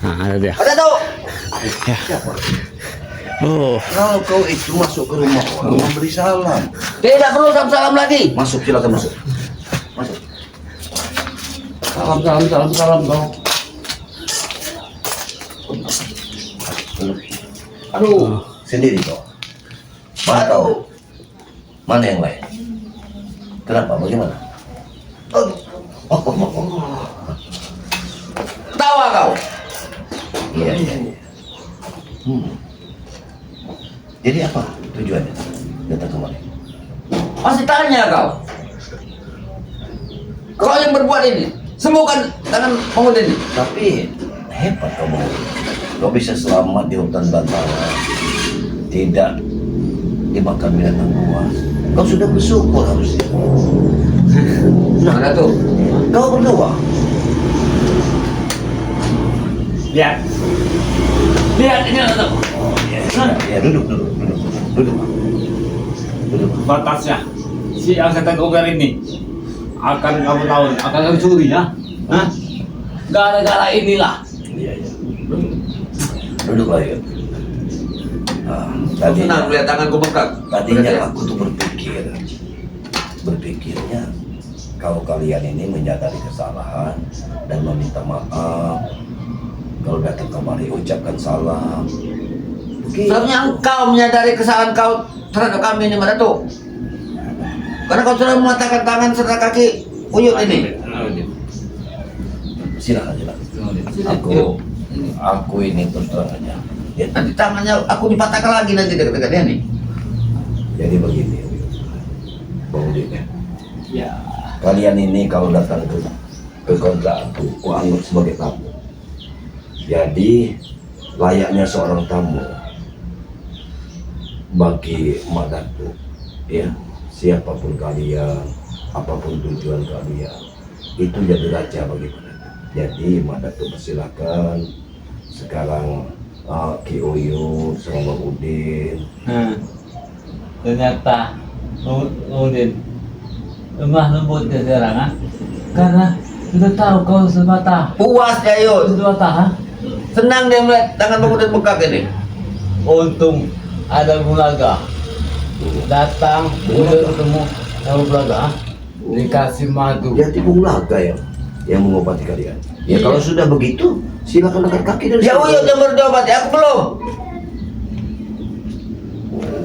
Nah, ada dia. Ada tuh. Ya. Oh, Kalau kau itu masuk ke rumah orang memberi salam. Tidak perlu salam lagi. Masuk, silakan masuk. Masuk. Salam kau. Aduh, sendiri kau. Mana kau? Mana yang lain? Kenapa? Bagaimana? Tawa kau. Iya. Jadi apa tujuannya datang kemari? Masih tanya kau. Kau yang berbuat ini. Sembuhkan tangan pemuda ini. Tapi hebat kamu. Kau bisa selamat di hutan belantara, tidak dimakan binatang buas. Kau sudah bersyukur harusnya. Ada tuh. Kau berdua. lihat. Lihat ini ada tuh. Oh iya, ya, duduk. Batasnya. Si angkatan Ogar ini akan kamu tahu, akan kamu curi ya. Hah? Gara-gara inilah. Iya. Duduk lagi. Senang lihat tanganku bengkak. Tadinya aku tuh berpikirnya kalau kalian ini menyadari kesalahan dan meminta maaf, kalau datang kemari ucapkan salam. Begitu. Seharusnya engkau menyadari kesalahan kau terhadap kami ini, Madatu. Karena kau sudah mematahkan tangan serta kaki Uyut ini. Silakan. Aku ini terus terang aja. Ya, Nanti tangannya aku dipatahkan lagi nanti dekat-dekat dia nih. jadi begini, Bang Udin ya. Ya. Kalian ini kalau datang ke kontrakanku, aku anggap sebagai tamu. Jadi layaknya seorang tamu bagi Mak Datuk, ya, siapapun kalian, apapun tujuan kalian, itu jadi raja bagi Mak Datuk. Jadi Mak Datuk persilakan sekarang Ki Uyut sama Bang Udin. Ternyata Udin lemah lembut dia sekarang, ha? Karena sudah tahu kau semata Puas dia Uyut. ha? Senang dia melihat tangan pemuda bengkak ini. Untung ada Bulaga datang udah ketemu sama Bulaga, ha? Dikasih madu. Jadi Bung Laga yang mengobati kalian. Ya Iya. kalau sudah begitu, silakan angkat kaki dari Ya situ. Uyut yang berdobat, aku belum.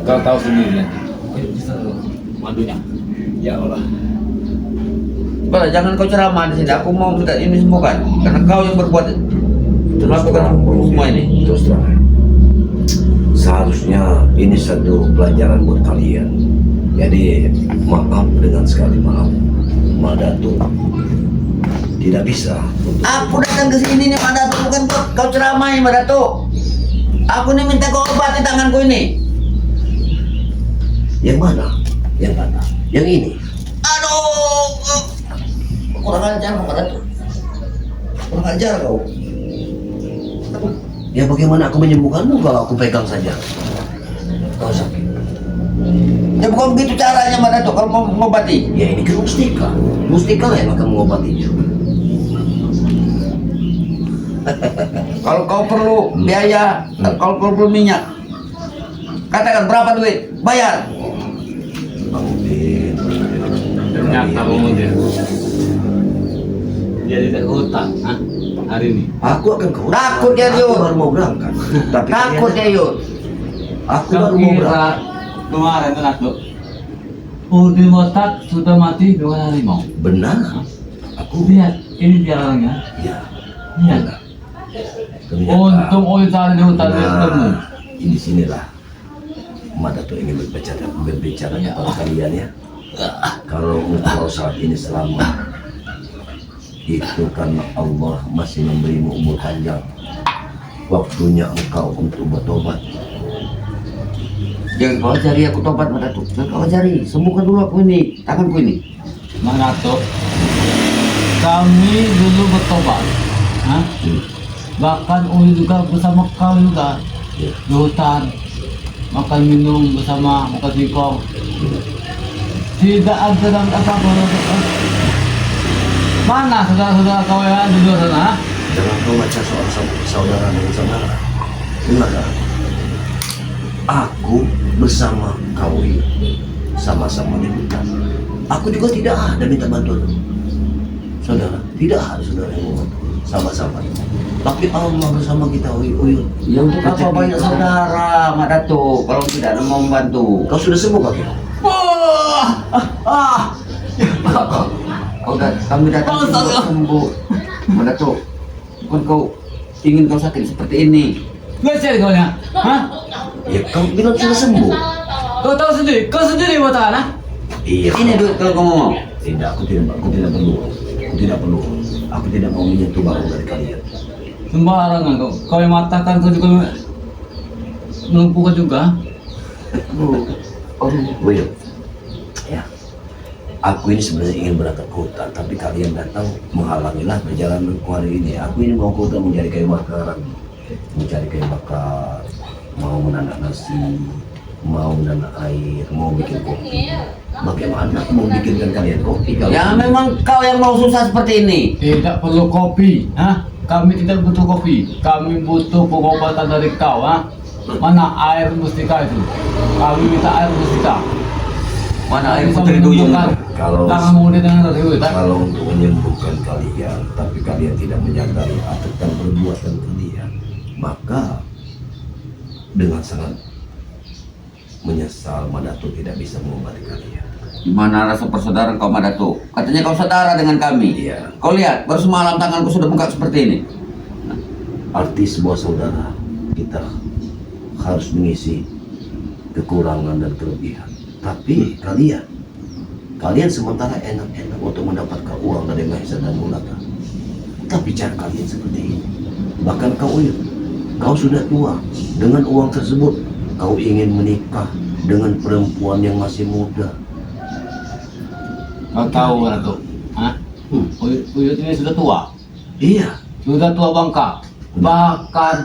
Kau tahu sendiri nanti. Madunya. Ya Allah. Bala, jangan kau ceramah di sini. Aku mau minta ini sembuhkan. Karena kau yang berbuat melakukan semua ini. Terus terang. Seharusnya ini satu pelajaran buat kalian. Jadi maaf dengan sekali maaf, Mak Datuk tidak bisa untuk Aku datang ke sini nih Madatu, bukan kau ceramai Madatu. Aku nih minta kau obati tanganku ini. yang mana? Yang ini. Aduh, kurang ajar Madatu. Kurang ajar kau. Ya bagaimana aku menyembuhkanmu kalau aku pegang saja? Kau sakit. Ya bukan begitu caranya Madatu kalau mau mengobati. Ya ini kan mustika. Mustika lah yang akan mengobatinya. Kalau kau perlu biaya, kalau kau perlu minyak, katakan berapa duit, bayar. Bang Udin. Ternyata Udin dia tidak hutang, ha? Hari ini. Aku akan ke hutan. Takut dia, Aku Yud. baru mau berangkat. Tapi Takut kalian- dia Yud. Aku Kau baru mau kira berangkat. kemarin Datuk Udin Botak sudah mati dengan harimau. Benar. Aku Lihat, ini dia orangnya. ya. Lihat. Ternyata- Untung Udin cari di hutan dia ketemu. Di sinilah Mak Datuk ingin berbicara Ya. kepada kalian ya. Kalau engkau saat ini selamat, itu karena Allah masih memberimu umur panjang. Waktunya engkau untuk bertobat. Jangan kau cari aku tobat Madatu. Jangan kau cari, sembuhkan dulu aku ini, tanganku ini. Mak Datuk, kami dulu bertobat, ha? Bahkan Udin juga bersama kau juga Ya. di hutan, makan minum bersama, makan singkong. Tidak ada dalam apa-apa. Mana saudara-saudara kau yang di luar sana? Ha? Jangan kau macam soal saudara dan saudara. Dengarkan. Aku bersama kau ini sama-sama di hutan. Aku juga tidak ada minta bantuan. Saudara, tidak ada saudara yang membantu. Sama-sama. Tapi Allah bersama kita, Uyut. Ya untuk apa banyak saudara, Mak Datuk, kalau tidak ada mau membantu? Kau sudah sembuh kaki? Kami datang untuk sembuh. Mak Datuk, bukan kau ingin kau sakit seperti ini. Belajar kau ya? Hah? Ya kau bilang sudah sembuh. Kau tahu sendiri, kau sendiri buat anak. Iya. Ini duit kalau kau mau. Tidak, aku tidak perlu. Aku tidak mau menyentuh barang dari kalian. Sembarangan kau yang matakan, kau juga melumpuhkan juga. Uyut. Ya. Aku ini sebenarnya ingin berangkat ke hutan, tapi kalian datang menghalangilah perjalanan hari ini. Aku ini mau ke hutan mencari kayu bakar, mau menanak nasi, mau menanak air, mau bikin kopi. Bagaimana aku mau bikinkan kalian kopi? Ya memang kau yang mau susah seperti ini. Tidak perlu kopi, ha? Kami tidak butuh kopi. Kami butuh pengobatan dari kau, ha? Mana air mustika itu? Kami minta air mustika. Mana air Bisa putri duyung? menyembuhkan Kalau tangan muda dengan riwayat, ha? kalau untuk menyembuhkan kalian, tapi kalian tidak menyadari akan perbuatan kalian, maka dengan sangat menyesal Madatu tidak bisa mengobati kalian. Gimana rasa persaudaraan kau, Mak Datuk? Katanya kau saudara dengan kami. Iya. Kau lihat, baru semalam tanganku sudah bengkak seperti ini. Arti sebuah saudara, kita harus mengisi kekurangan dan kelebihan. Tapi kalian sementara enak-enak untuk mendapatkan uang dari Mahesa dan Mulaka. Tapi cara kalian seperti ini. Bahkan kau sudah tua. Dengan uang tersebut, kau ingin menikah dengan perempuan yang masih muda. Kau tahu, Ratu? Hah? Uyut ini sudah tua. Iya. Sudah tua bangka. Bahkan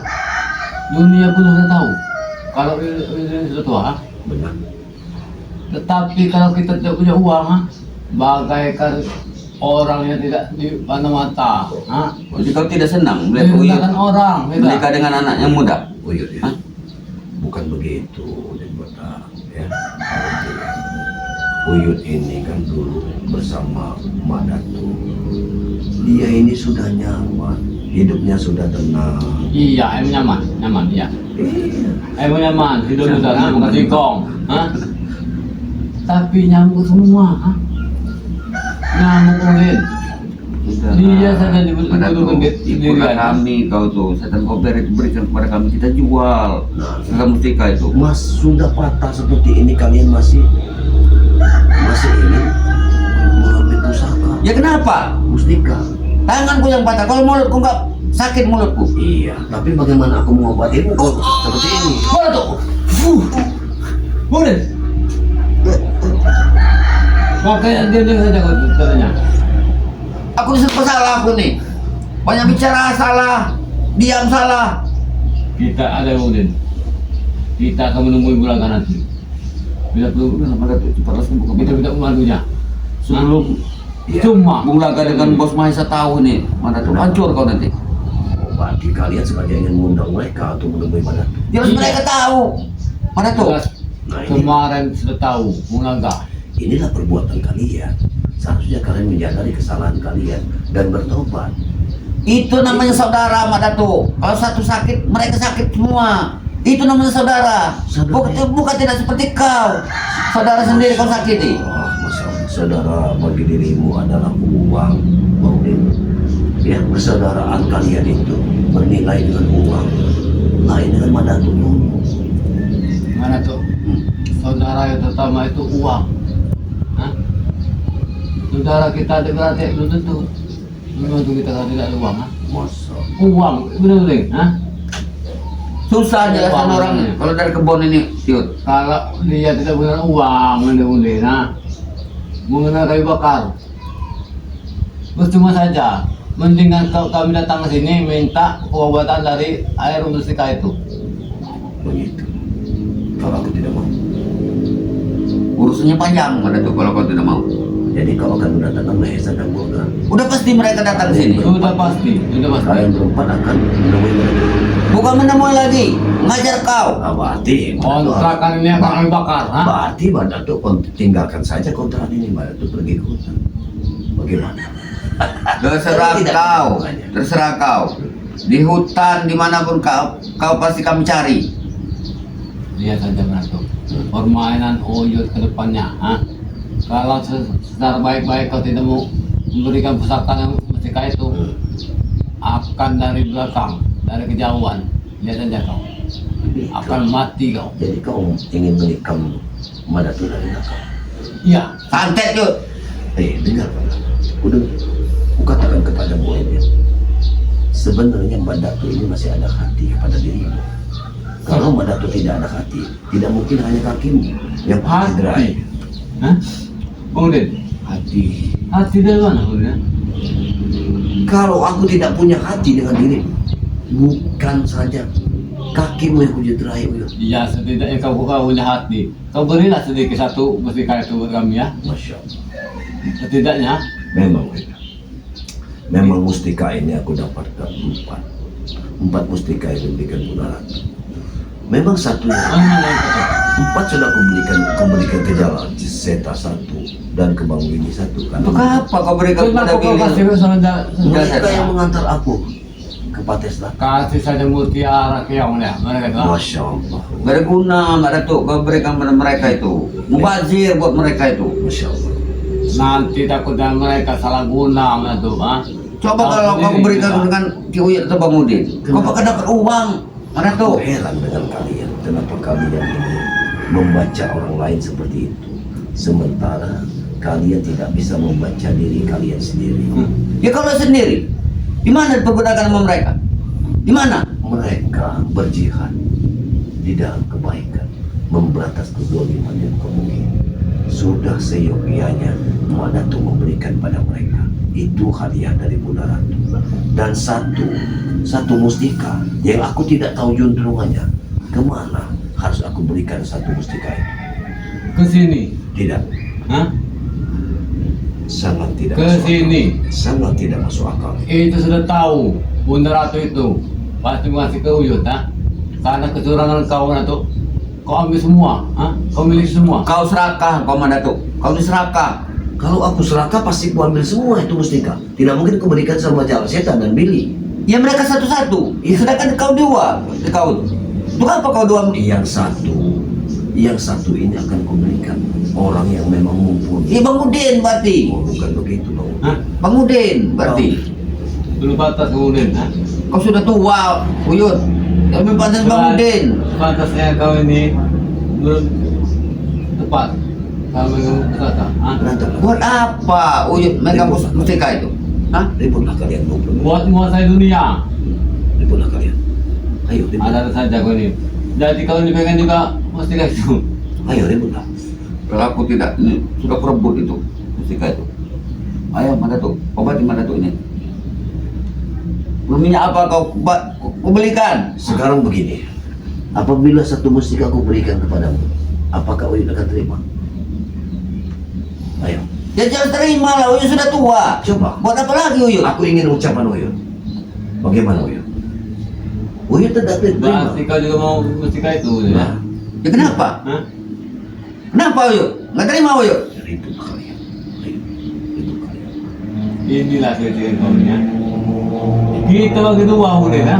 dunia pun sudah tahu kalau Uyut ini sudah tua, ha? Benar. Tetapi kalau kita tidak punya uang, ha? Bagaikan orang yang tidak dipandang-mata, ha? Jadi kau tidak senang melihat Uyut Menggunakan orang, menikah dengan anak yang muda? Uyut ya. Hah? Bukan begitu, Debata. Ya. Uyut ini kan dulu bersama Madatu. Dia ini sudah nyaman, hidupnya sudah tenang. Iya, emang nyaman, iya. Emang nyaman, hidup sudah tenang, bukan singkong, ha? Tapi nyamuk semua, ha? Nyamuk ulin. Dia saja dibutuhkan sendirian. Kami kau tuh, setan kau berikan kepada kami, kita jual. Kita mustika itu. Mas sudah patah seperti ini, kalian masih ingin mengambil pusaka. Ya kenapa? Mustika. Tanganku yang patah, kalau mulutku enggak sakit mulutku. Iya, tapi bagaimana aku mengobatimu kalau seperti ini? Mana tuh? Boleh. Makanya dia saja kau katanya. Aku disebut salah aku nih. Banyak bicara salah, diam salah. Kita ada Udin. Kita akan menemui Bulaga nanti. Bila perlu, Cepatlah sembuh. kita minta membantunya. Sebelum Iya. Cuma Bulaga dengan bos Mahesa tahu nih, mana tuh hancur kau nanti. Berarti kalian sengaja ingin mengundang mereka untuk menemui Madatu. Jelas mereka tahu. Mana tuh? jelas Nah, ini, kemarin sudah tahu Bulaga. inilah perbuatan kalian. Seharusnya kalian menyadari kesalahan kalian dan bertobat. Itu namanya saudara, Mak Datuk. Kalau satu sakit, mereka sakit semua. Itu namanya saudara. Bukan tidak seperti kau. Saudara sendiri kau sakiti. Masalah saudara bagi dirimu adalah uang, Maudin. Ya, persaudaraan kalian itu bernilai dengan uang. Lain dengan Madatu. Mana tuh? Saudara yang pertama itu uang. Hah? Saudara kita ada berarti belum tentu. Membantu kita kalau tidak ada uang, ha? Masa Uang, benar-benar, ha? Susah jelasan orang kalau dari kebun ini, Tiut. Kalau dia tidak punya uang, benar-benar, ha? Mengenai kayu bakar. Percuma saja. Mendingan kami datang ke sini minta pengobatan dari air mustika itu. begitu. Kalau aku tidak mau, Urusannya panjang, Mak Datuk, kalau kau tidak mau. ya Jadi kau akan mendatangkan Mahesa dan Burga. Udah pasti mereka datang sini. Sudah pasti, sudah pasti. Kalian berempat akan menemui mereka. Bukan menemui lagi, ngajar kau. Berarti Kontrakan ini akan kami bakar, ha? Berarti Mbak Datuk tinggalkan saja kontrakan ini, Mbak Datuk pergi ke hutan. Bagaimana? Terserah Tidak kau, hubungannya. terserah kau. Di hutan dimanapun kau pasti kami cari. Lihat saja Beratuk, permainan Uyut ke depannya, ha? Kalau secara baik-baik kau tidak mau memberikan pusaka yang mustika itu, akan dari belakang, dari kejauhan, lihat saja kau, akan mati kau. Jadi kau ingin menikam Mbak Datuk dari belakang? Iya, Santet yuk. Dengar Mbak Datuk. Ku katakan kepadamu ini. Sebenarnya Mbak Datuk ini masih ada hati kepada dirimu. Kalau Mbak Datuk tidak ada hati, tidak mungkin hanya kakimu yang tercederai. hati. Hah? Kemudian, Hati. hati dari mana kemudian? Kalau aku tidak punya hati dengan dirimu, bukan saja kakimu yang kucederai, Uyut. Iya, setidaknya kau punya hati. Kau berilah sedikit satu mustika itu buat kami, ya. Masya Allah. Setidaknya, Memang, Uyut. Memang mustika ini aku dapatkan 4 mustika yang diberikan Budarat. Memang satu yang mana yang kau? 4 sudah aku berikan ke jalan Seta 1 dan ke Bang Willy 1 kan. Untuk apa kau berikan Kenapa kepada kau kasih Billy? sama Mereka yang mengantar aku ke Patesla. kasih saja mutiara ke yang ya, mereka itu. Masya Allah. Gak ada guna Mbak Datuk kau berikan pada mereka itu. Mubazir buat mereka itu. Masya Allah. Nanti takutnya mereka salah guna itu, ha? Coba kalau kau berikan dengan Ki Uyut atau Bang Udin, kau bakal dapat uang. Mbak Aku Datuk. heran dengan kalian. Kenapa kalian ini membaca orang lain seperti itu, sementara kalian tidak bisa membaca diri kalian sendiri. Ya kalau sendiri, di mana dipergunakan sama mereka? Di mana? Mereka berjihad di dalam kebaikan, memberantas kezaliman dan kemudian sudah seyogianya Mak Datuk memberikan pada mereka. Itu hadiah dari Bunda Ratu. Dan satu mustika yang aku tidak tahu juntrungannya. Kemana harus aku berikan satu mustika itu? Ke sini, Tidak, ha? sangat tidak Ke masuk sini. akal. Sangat tidak masuk akal. Itu sudah tahu, Bunda Ratu itu pasti ngasih ke Uyut, ha? Karena kecurangan kau Ratu, kau ambil semua, ha? Kau miliki semua. Kau serakah, kau Mbak Datuk. Kau diserakah. Kalau aku serakah pasti ku ambil semua itu mustika. Tidak mungkin ku berikan sama Jala Setan dan Billy. Ya mereka satu-satu. Sedangkan kau dua. Kau. Untuk apa kau dua? Yang satu ini akan kuberikan orang yang memang mumpuni. Ya Bang Udin berarti. Oh, bukan begitu Bang. Hah? Bang Udin berarti. Dulu batas kemudian, ha? Kau sudah tua, Uyut. Tapi pantas Bang Udin. Batasnya kau ini belum tepat. Kalau megang pusaka, ha? Berantem. Buat apa Uyut megang mustika itu? Hah? Ributlah kalian ngobrol. Buat menguasai dunia. Ributlah kalian. Ayo ribut. Ada saja kau ini. Jadi kau ini pengen juga mustika itu. Ayo ributlah. Kalau aku tidak, ini sudah kurebut itu mustika itu. Ayo Mbak Datuk, obati Mbak Datuk ini. Belumnya apa kau belikan? Sekarang begini. Apabila satu mustika aku berikan kepadamu, apakah Uyut akan terima? Ayo. Ya jangan terima lah, Uyut sudah tua. Coba. Buat apa lagi Uyut? Aku ingin ucapan Uyut. Bagaimana Uyut? Uyut tidak terima. Berarti kau juga mau mustika itu, ya? Nah, Ya kenapa? Hah? Kenapa Uyut? Nggak terima Uyut? ribut kalian. Ribut kalian. Inilah kriteria kau ini, ya. Kita bagi dua udah, ha?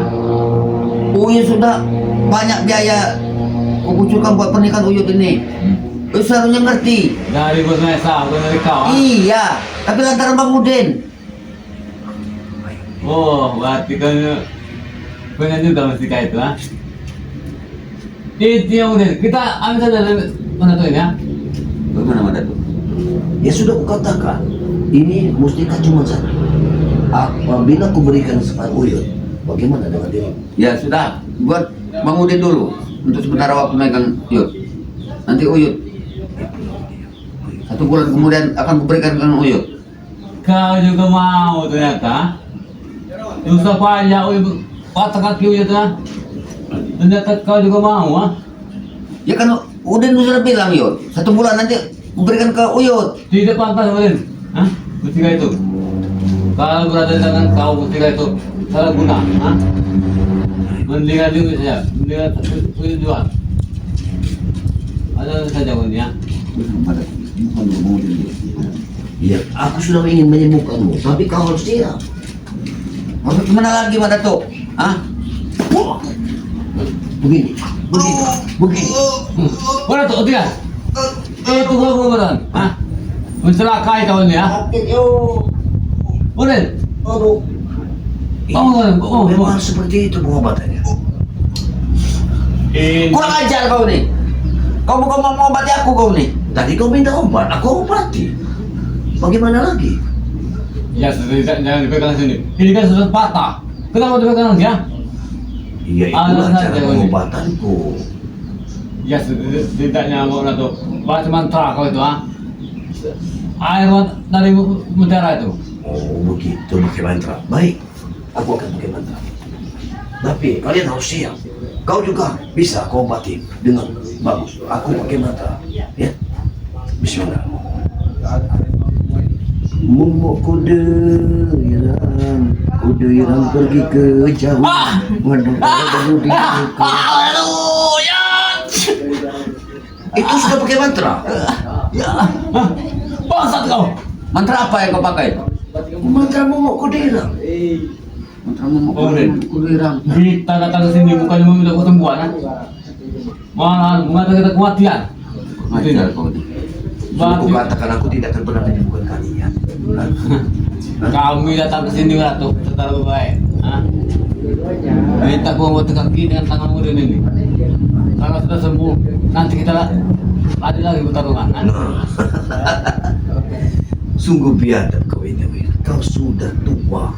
Uyut sudah banyak biaya kukucurkan buat pernikahan Uyut ini. Uyut seharusnya ngerti. Dari Bos Mesa, bukan dari kau, ha? Iya, tapi lantaran Bang Udin. Oh, berarti kau pengen juga mustika itu, ha? Itu yang udah, kita ambil saja dari mana tuh ini, ya? Bagaimana Mbak Datuk? Ya sudah kukatakan, ini mustika cuma satu. Apabila aku berikan kepada Uyut, bagaimana dengan dirimu? Ya sudah, buat Bang Udin dulu untuk sementara waktu megang Uyut. Nanti Uyut 1 bulan kemudian akan kuberikan dengan Uyut. Kau juga mau ternyata. Susah payah, patah kaki Uyut, ha? Ternyata kau juga mau, ha? Ya kan Udin sudah bilang Uyut, 1 bulan nanti kuberikan ke Uyut. Tidak pantas, Udin. Hah? Mustika itu. Kalau berada di tangan kau mustika itu salah guna, hah? Mendingan juga saja, mendingan tujuan. Ada saja ya. Ya, aku sudah ingin menyembuhkanmu, tapi kau harus siap. Maksud gimana lagi Mak Datuk? Hah? Begini, begini. Mana tuh dia? Itu gua beneran, hah? Mencelakai kau ini ya? Sakit yo. Boleh? Aduh. Memang seperti itu pengobatannya. Kurang ajar kau nih. Kau bukan mau mengobati aku kau nih. Tadi kau minta obat, aku obati. Bagaimana lagi? Ya, jangan dipegang sini. Ini kan sudah patah. Kenapa dipegang dia? Iya, itulah cara pengobatanku. Ya, setidaknya mau tuh. Baca mantra kau itu, ah? Air dari mutiara itu. Oh, begitu pakai mantra. Baik, aku akan pakai mantra. Tapi kalian harus siap. Kau juga bisa kau obati dengan bagus. Aku pakai mantra. Ya, Bismillah. Momok kuda yang pergi ke jauh. Madu di Haleluya. Itu sudah pakai mantra. Ya. Hah? Bangsat kau! Mantra apa yang kau pakai? Mantra momok kuda. Mantra mau kulirang. Kita datang ke sini bukan meminta kesembuhan, ah? Malah mengatakan kematian. Ajar kau nih. Aku katakan aku tidak akan pernah menyembuhkan kalian. Kami datang ke sini Ratu, secara baik. Hah? Minta gua buat kaki dengan tanganmu ini. Kalau sudah sembuh, nanti kita ada lagi pertarungan. Hah? Sungguh biadab kau ini, Wil. Kau sudah tua,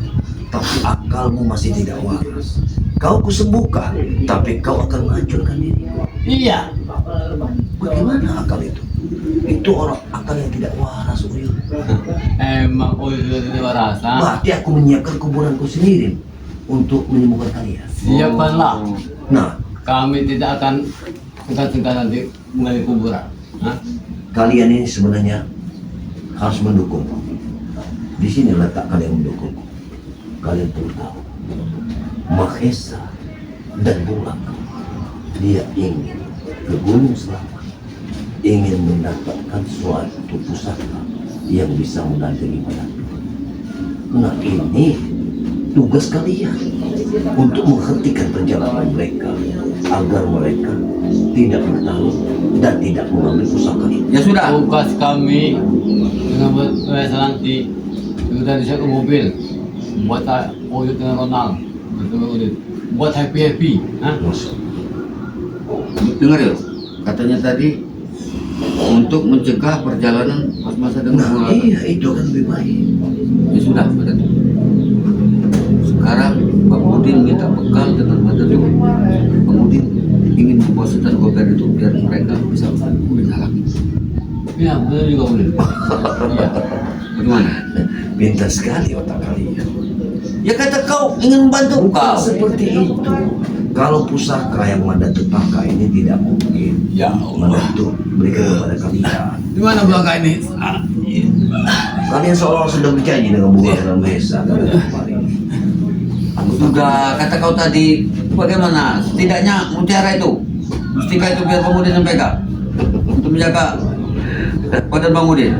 tapi akalmu masih tidak waras. Kau kusembuhkan, tapi kau akan menghancurkan diri. Iya. Bagaimana akal itu? Itu orang akal yang tidak waras, Wil. Emang kau sudah tidak waras, ah? Berarti aku menyiapkan kuburanku sendiri untuk menyembuhkan kalian. Siapkanlah. Nah, Kami tidak akan segan-segan nanti mengali kuburan. Hah? kalian ini sebenarnya harus mendukung. Di sini letak kalian mendukung. Kalian perlu tahu, Mahesa dan Bulaka, dia ingin ke Gunung Selamat, ingin mendapatkan suatu pusaka yang bisa menandingi Madatu. Nah, ini tugas kalian untuk menghentikan perjalanan mereka agar mereka tidak bertaruh dan tidak mengambil pusaka itu. Ya sudah. Tugas kami dengan biasa nanti kita bisa ke mobil buat Oyut dengan Ronald buat happy. Hah? Masuk. Dengar ya. Katanya tadi untuk mencegah perjalanan pas masa dengan Nah, bola. iya, itu akan lebih baik. Ya sudah, Pak Datuk. Sekarang Pak Mudin minta bekal dengan Pak Datuk. Pak Mudin ingin membawa Sultan Gober itu biar mereka bisa berjalan. Iya, benar juga boleh. Iya. Bagaimana? Pintar sekali otak kalian. Ya kata kau ingin membantu Bukan kau. seperti itu. Kalau pusaka yang Madatu pakai ini tidak mungkin. Ya Allah. Madatu berikan kepada kalian. Di mana belakang ini? Ah, iya. Kalian seolah sudah berjanji dengan Buah dan Mahesa dan kemarin. Aku juga kata kau tadi bagaimana? Setidaknya mutiara itu, mustika itu biar Bang Udin yang pegang untuk menjaga badan Bang Udin.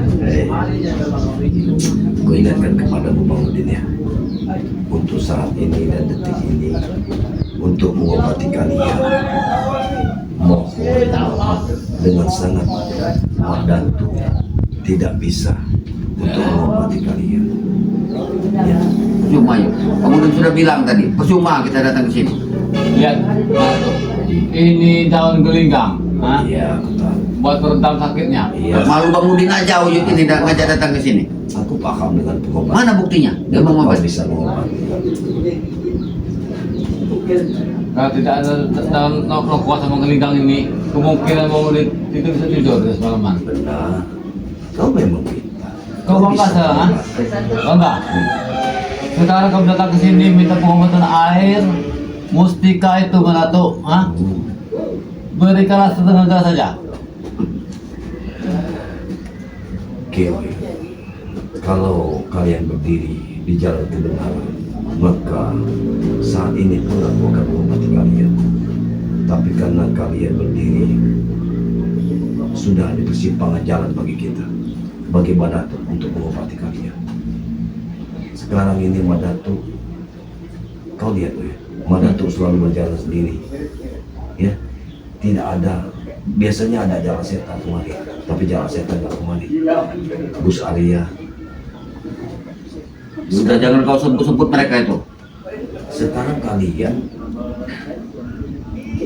Gue ingatkan kepada Bang Udin ya, untuk saat ini dan detik ini, untuk mengobati kalian, mohon dengan sangat Madatu tidak bisa untuk mengobati kalian. Ya. Percuma yuk. Bang Udin sudah bilang tadi, percuma kita datang ke sini. Lihat, Ratu. Ini daun gelinggang. Hah? Iya, aku tahu. Buat peredam sakitnya. Iya, Malu Bang Udin aja Uyut ini tidak ngajak datang ke sini. aku paham dengan pengobatan. Mana buktinya? Dia mau Kau ngobati. bisa mengobati. Kalau tidak ada daun kuat sama gelinggang ini, kemungkinan mau itu bisa tidur di semalaman. Benar. Kau memang pintar. Kau bangga bisa sekarang, ah? mengobati. Bangga. Sekarang kau datang ke sini minta pengobatan air, mustika itu Ratu, ah? Berikanlah setenaga saja. Oke, Kalau kalian berdiri di jalan kebenaran, maka saat ini pun aku akan mengobati kalian. Tapi karena kalian berdiri sudah di persimpangan jalan bagi kita, bagi Madatu untuk mengobati kalian. Sekarang ini Madatu, kau lihat tuh ya, Madatu selalu berjalan sendiri, ya, tidak ada. Biasanya ada jalan setan kemari, tapi jalan setan nggak kemari. Gus Arya, Sudah jangan kau sebut-sebut mereka itu. sekarang kalian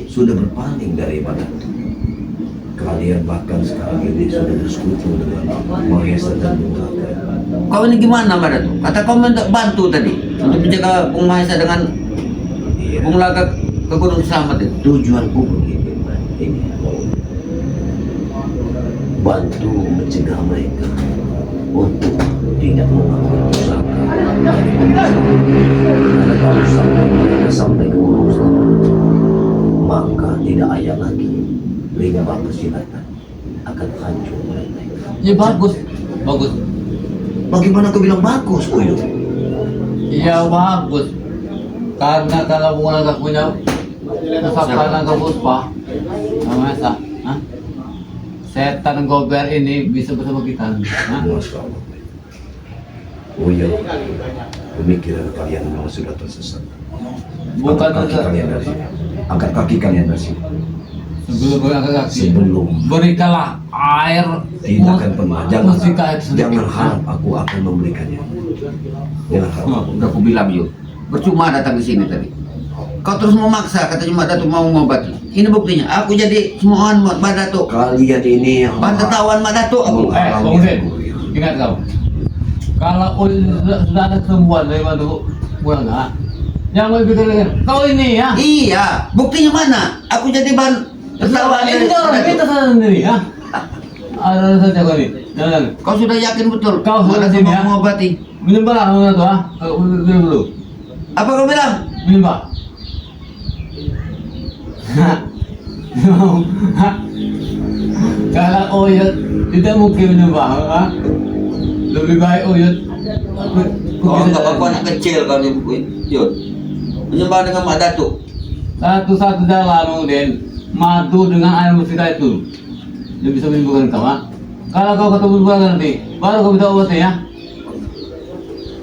sudah berpaling dari Madatu. Kalian bahkan sekarang ini sudah bersekutu dengan Mahesa dan Bungaka. Kau ini gimana pada tuh? Kata kau minta bantu tadi untuk menjaga Bung Mahesa dengan Iya. Bung Laga ke Gunung Selamat itu. Tujuanku begini, ini mau bantu mencegah mereka untuk tidak mengambil pusaka dari manusia. Karena kalau sampai mereka sampai ke Gunung Selamat, maka tidak ayah lagi limbah persilatan akan hancur mereka. Ya bagus, bagus. Bagaimana kau bilang bagus, Uyut? Iya bagus. Karena kalau bukan nggak punya pusaka naga puspa, namanya sah. Hah? Setan gober ini bisa bersama kita. Hah? Masya Allah. Uyut, pemikiran kalian memang sudah tersesat. Bukan Angkat kaki kalian dari sini. Angkat kaki kalian dari sini. sebelum berangkat kaki. Sebelum. Berikanlah air. Tidak akan pernah. Mustika itu sedikit. Jangan harap aku akan memberikannya. Jangan harap. Oh, udah aku bilang yuk. Percuma datang ke sini tadi. Kau terus memaksa katanya Mbak Datuk mau mengobati. Ini buktinya. Aku jadi semohon Mbak Datuk. Kalian ini yang Pantatawan Mbak Datuk aku. Bang Udin, ingat kau. Kalau sudah ada kesembuhan dari bantu pulang nggak? Jangan pikir kau ini ya. Iya, buktinya mana? Aku jadi bahan tertawa Ini orang kita sadar sendiri ya. Ada saja kau ini. Jangan. Kau sudah yakin betul? Kau Mbak sudah Datuk sini mau ya. mengobati. Minum barang kamu tuh ah. Minum dulu. Apa kau bilang? Minum pak. Kalau Oyot tidak mungkin minum pak, ah. Lebih baik Oyot. Kau anggap aku anak kecil kau ni Yud. Menyembah dengan Mbak Datuk. Satu-satu jalan Udin, madu dengan air mustika itu yang bisa menyembuhkan kau. Ah. Kalau kau ketemu bulan nanti, baru kau bisa obatnya ya.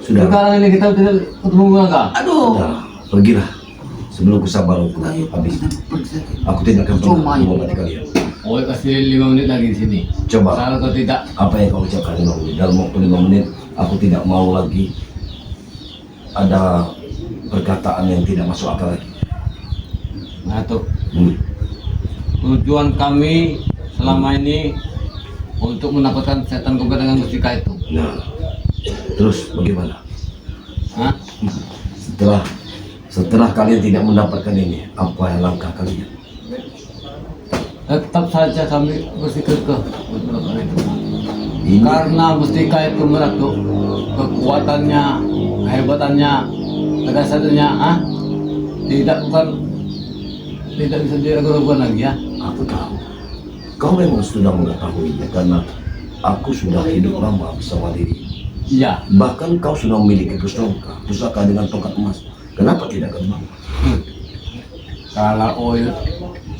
Sudah. Sekarang ini kita tidak ketemu bulan kau. Aduh. Sudah. Pergilah. Sebelum kesabaranku habis. Aku tidak akan Cuma pernah itu. mengobati kalian. Oh, kasih 5 menit lagi di sini. Coba. Kalau kau tidak, Apa yang kau ucapkan 5 menit? Dalam waktu 5 menit, aku tidak mau lagi ada perkataan yang tidak masuk akal lagi. nah tuh Hmm. tujuan kami selama ini untuk mendapatkan setan gober dengan mustika itu. Nah, terus bagaimana? Hah? Setelah kalian tidak mendapatkan ini, apa yang langkah kalian? Tetap saja kami bersikukuh untuk melakukan itu. Ini Karena mustika itu meratuk kekuatannya, kehebatannya, kedasarannya, ah, tidak bisa diragukan lagi ya. aku tahu. Kau memang sudah mengetahuinya karena aku sudah hidup lama bersama diri. Iya. Bahkan kau sudah memiliki pusaka dengan tongkat emas. Kenapa tidak kau mau? Kalau Oyut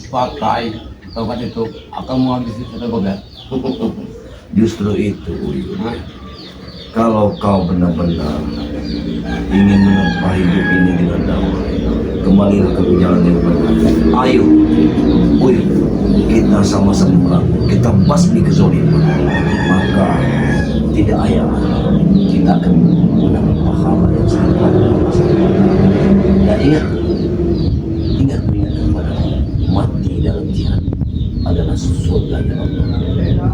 pakai tongkat itu akan menghabisi setan gober. Justru itu, Uyun. Hah? Kalau kau benar-benar ingin menempuh hidup ini dengan damai, kembalilah ke jalan yang benar. Ayo, Uyun, kita sama-sama kita basmi kezaliman. Maka tidak ayah kita akan mendapat pahala yang sangat banyak. Dan ingat kepada mati dalam jihad adalah surganya Allah.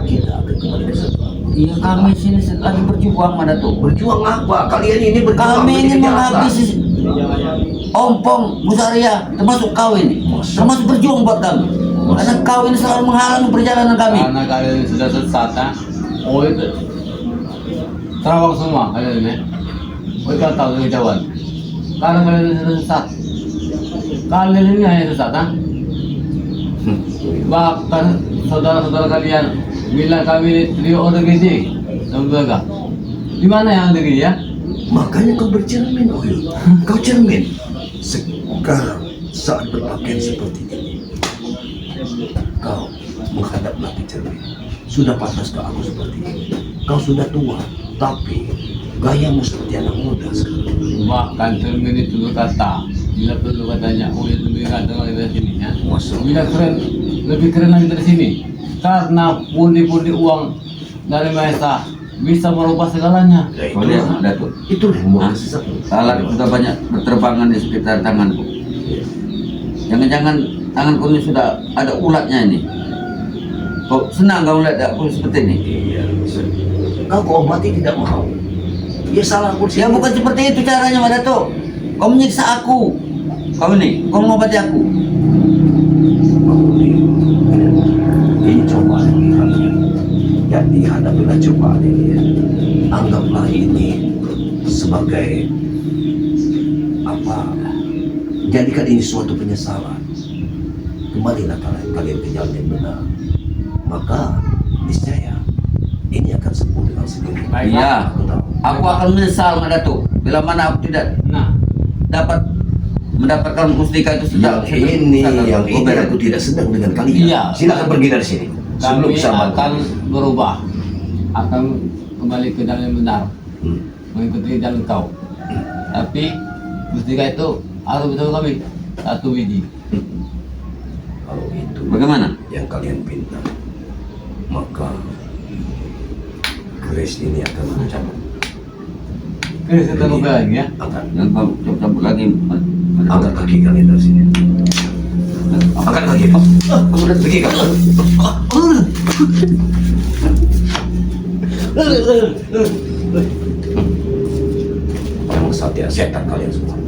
Kita akan kembali ke surga. Iya kami sini lagi berjuang Mbak Datuk. Berjuang apa? Kalian ini berjuang Kami ingin menjadi kejahatan. menghabisi Ompong, Musaria, termasuk kau ini. Termasuk berjuang buat kami. Karena kau ini selalu menghalangi perjalanan kami. Karena kalian sudah sesat, ah. Oyut terawang semua kalian ini. Oyut kan tahu kejauhan. Karena kalian sudah sesat. Kalian ini hanya sesat, ah. Bahkan saudara-saudara kalian bilang kami ini trio ODGJ dan beragam. Di mana yang ada ya? Makanya kau bercermin, Oyun. Kau cermin. Sekarang saat berpakaian seperti ini, kau menghadaplah ke cermin. Sudah pantaskah aku seperti ini? Kau sudah tua, tapi gayamu seperti anak muda sekarang. Bahkan cermin itu berkata, bila perlu katanya, oh itu lebih ganteng lagi dari sini ya. Masuk. Bila keren, lebih keren lagi dari sini. Karena pundi-pundi uang dari Maesa bisa merubah segalanya. Ya, Kau lihat Datuk, itu yang mau Hah? lalat sudah banyak berterbangan di sekitar tanganku. Jangan-jangan tanganku ini sudah ada ulatnya ini. Kau senang kau lihat aku seperti ini? Iya. Kau obati tidak mau. Ya salah aku. Ya bukan seperti itu caranya, Pak Datuk. Kau menyiksa aku. Kau ini, kau mengobati aku. Ini cobaan bagi kalian. Jadi hadapilah cobaan ini ya. Anggaplah ini sebagai apa? Jadikan ini suatu penyesalan. Kembalilah kalian ke jalan yang benar. Maka niscaya ini akan sembuh dengan sendiri. Baik, Iya, Aku tahu. aku akan menyesal, Pak Datuk. Bila mana aku tidak Nah, dapat mendapatkan mustika itu sudah. Yang ini aku tidak sedang dengan kalian. Iya. Silakan pergi dari sini. Sebelum kami bersama akan berubah, akan kembali ke jalan yang benar, mengikuti jalan kau. Tapi mustika itu harus betul kami satu biji. Kalau itu Bagaimana? yang kalian pinta, maka keris ini akan mencabut. Kita ketemu lagi ya. Angkat, Jangan kau cabut lagi. angkat kaki kalian dari sini. Angkat kaki. Angkat kaki kalian. Memang satya setan kalian semua.